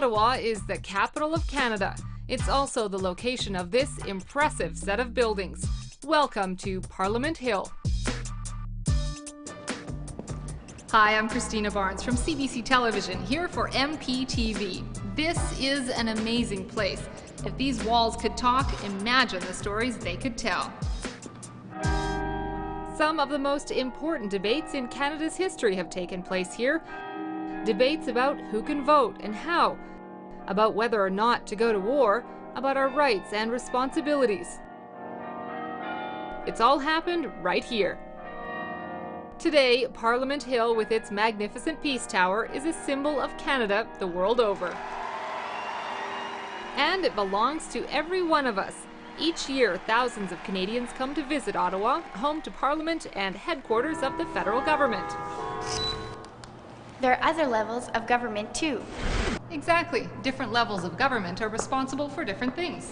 Ottawa is the capital of Canada. It's also the location of this impressive set of buildings. Welcome to Parliament Hill. Hi, I'm Christina Barnes from CBC Television, here for MPTV. This is an amazing place. If these walls could talk, imagine the stories they could tell. Some of the most important debates in Canada's history have taken place here. Debates about who can vote and how, about whether or not to go to war, about our rights and responsibilities. It's all happened right here. Today, Parliament Hill, with its magnificent Peace Tower, is a symbol of Canada the world over. And it belongs to every one of us. Each year, thousands of Canadians come to visit Ottawa, home to Parliament and headquarters of the federal government. There are other levels of government too. Exactly. Different levels of government are responsible for different things.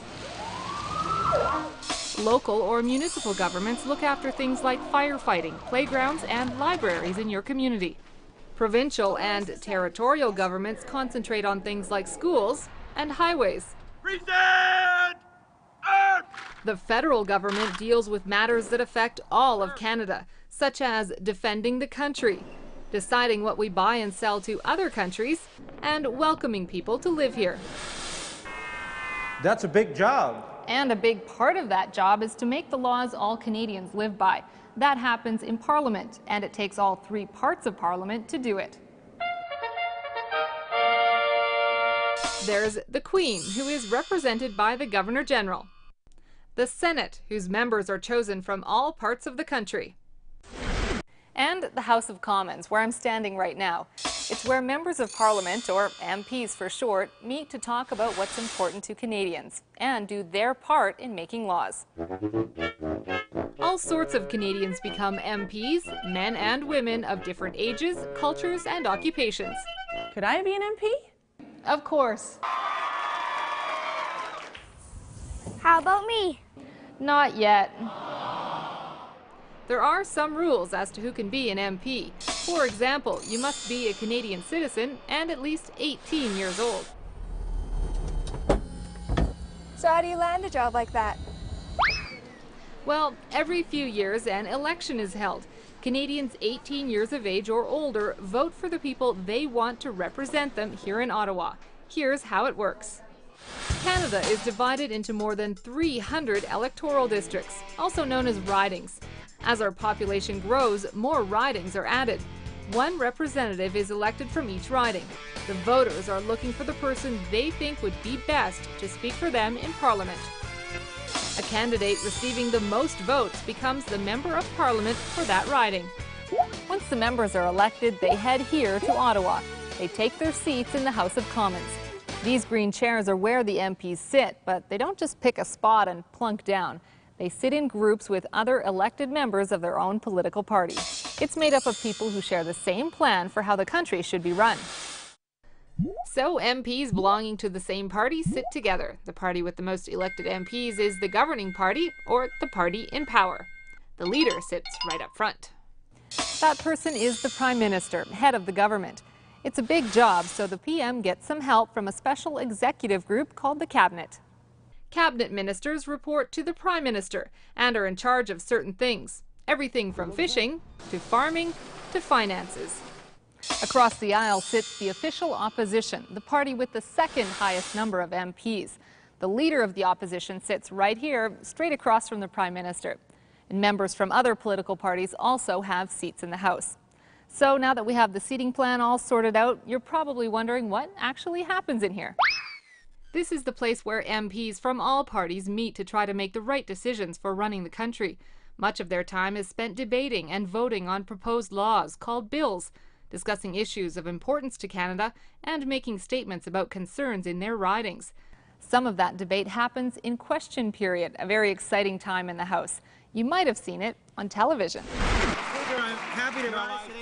Local or municipal governments look after things like firefighting, playgrounds, and libraries in your community. Provincial and territorial governments concentrate on things like schools and highways. The federal government deals with matters that affect all of Canada, such as defending the country, deciding what we buy and sell to other countries, and welcoming people to live here. That's a big job. And a big part of that job is to make the laws all Canadians live by. That happens in Parliament, and it takes all three parts of Parliament to do it. There's the Queen, who is represented by the Governor-General. The Senate, whose members are chosen from all parts of the country. And the House of Commons, where I'm standing right now. It's where members of Parliament, or MPs for short, meet to talk about what's important to Canadians and do their part in making laws. All sorts of Canadians become MPs, men and women of different ages, cultures, and occupations. Could I be an MP? Of course. How about me? Not yet. There are some rules as to who can be an MP. For example, you must be a Canadian citizen and at least 18 years old. So how do you land a job like that? Well, every few years an election is held. Canadians 18 years of age or older vote for the people they want to represent them here in Ottawa. Here's how it works. Canada is divided into more than 300 electoral districts, also known as ridings. As our population grows, more ridings are added. One representative is elected from each riding. The voters are looking for the person they think would be best to speak for them in Parliament. A candidate receiving the most votes becomes the Member of Parliament for that riding. Once the members are elected, they head here to Ottawa. They take their seats in the House of Commons. These green chairs are where the MPs sit, but they don't just pick a spot and plunk down. They sit in groups with other elected members of their own political party. It's made up of people who share the same plan for how the country should be run. So MPs belonging to the same party sit together. The party with the most elected MPs is the governing party, or the party in power. The leader sits right up front. That person is the Prime Minister, head of the government. It's a big job, so the PM gets some help from a special executive group called the Cabinet. Cabinet ministers report to the Prime Minister and are in charge of certain things. Everything from fishing, to farming, to finances. Across the aisle sits the official opposition, the party with the second highest number of MPs. The leader of the opposition sits right here, straight across from the Prime Minister. And members from other political parties also have seats in the House. So now that we have the seating plan all sorted out, you're probably wondering what actually happens in here. This is the place where MPs from all parties meet to try to make the right decisions for running the country. Much of their time is spent debating and voting on proposed laws, called bills, discussing issues of importance to Canada, and making statements about concerns in their ridings. Some of that debate happens in question period, a very exciting time in the House. You might have seen it on television.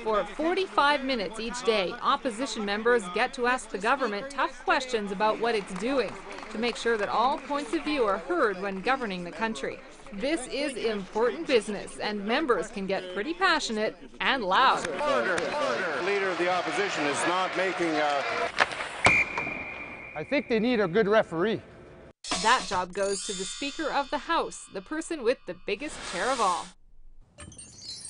For 45 minutes each day, opposition members get to ask the government tough questions about what it's doing to make sure that all points of view are heard when governing the country. This is important business, and members can get pretty passionate and loud. Order. Leader of the opposition is not making I think they need a good referee. That job goes to the Speaker of the House, the person with the biggest chair of all.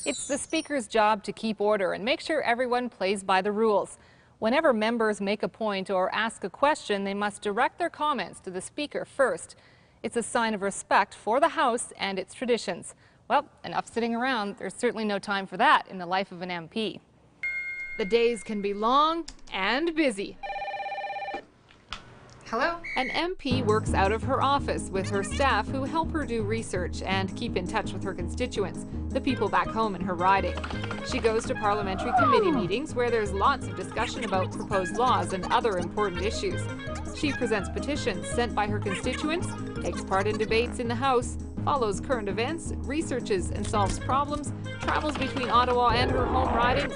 It's the Speaker's job to keep order and make sure everyone plays by the rules. Whenever members make a point or ask a question, they must direct their comments to the Speaker first. It's a sign of respect for the House and its traditions. Well, enough sitting around. There's certainly no time for that in the life of an MP. The days can be long and busy. Hello? An MP works out of her office with her staff who help her do research and keep in touch with her constituents, the people back home in her riding. She goes to parliamentary committee meetings where there's lots of discussion about proposed laws and other important issues. She presents petitions sent by her constituents, takes part in debates in the House, follows current events, researches and solves problems, travels between Ottawa and her home riding,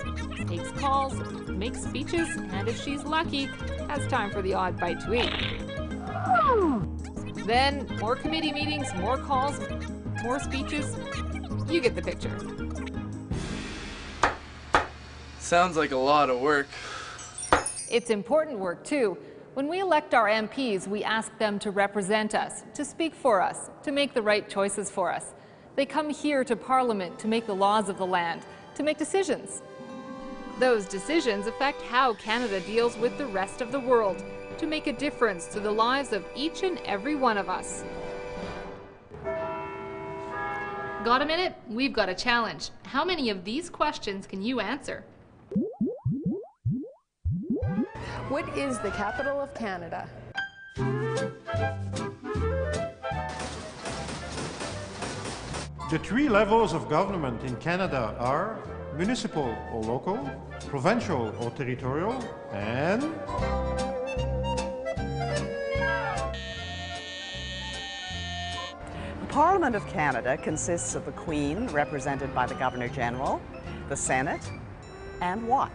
takes calls, makes speeches, and if she's lucky, has time for the odd bite to eat. Then, more committee meetings, more calls, more speeches. You get the picture. Sounds like a lot of work. It's important work, too. When we elect our MPs, we ask them to represent us, to speak for us, to make the right choices for us. They come here to Parliament to make the laws of the land, to make decisions. Those decisions affect how Canada deals with the rest of the world, to make a difference to the lives of each and every one of us. Got a minute? We've got a challenge. How many of these questions can you answer? What is the capital of Canada? The three levels of government in Canada are municipal or local, provincial or territorial, and The Parliament of Canada consists of the Queen, represented by the Governor-General, the Senate, and what?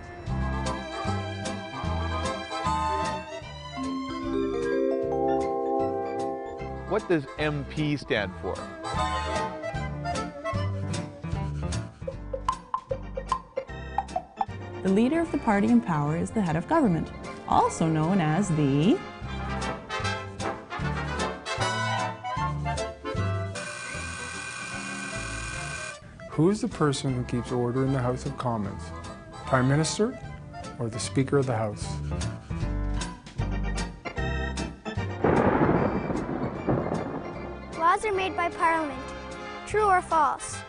What does MP stand for? The leader of the party in power is the head of government, also known as the... Who is the person who keeps order in the House of Commons? Prime Minister or the Speaker of the House? Laws are made by Parliament. True or false?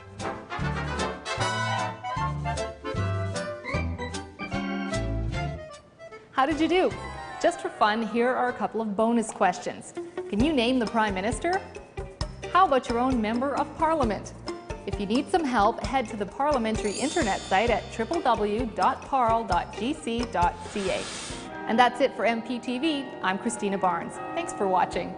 How did you do? Just for fun, here are a couple of bonus questions. Can you name the Prime Minister? How about your own Member of Parliament? If you need some help, head to the parliamentary internet site at www.parl.gc.ca. And that's it for MPTV. I'm Christina Barnes. Thanks for watching.